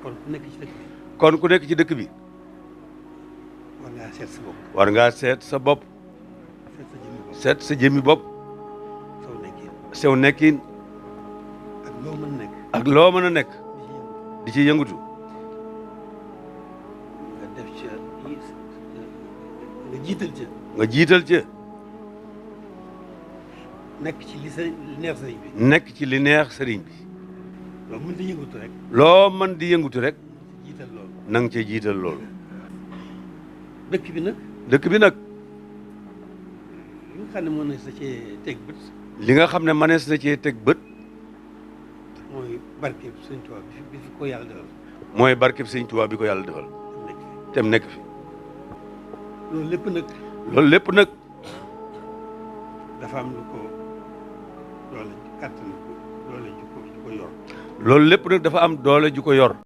kon ku nekk ci dëkk bi. kon ku nekk ci dëkk bi. war ngaa seet sa bopp. war ngaa seet sa bopp. seet sa jëmmi bopp. saw nekkin. sew nekkin. ak loo mën a nekk. ak loo mën a nekk. di ci yëngutu. nga def ca nga jiital ca. nga jiital ca. nekk ci li neex sëriñ bi. nekk ci li neex sëriñ bi. loo mën di yëngutu rek. loo mën di yëngutu rek. jiital loolu. na nga cee jiital loolu. dëkk bi nag. dëkk bi nag. li nga xam ne mënees na cee teg bët. li nga xam ne mënees na cee teg bët. mooy barkeb Sëriñ Tuubaa bi fi ko yàlla defal. mooy barkeb Sëriñ Tuubaa bi ko yàlla defal. tem nekk fi. loolu lépp nag. loolu lépp nag. dafa am lu ko doole kàttan doole ju ko yor. loolu lépp nag dafa am doole ju ko yor.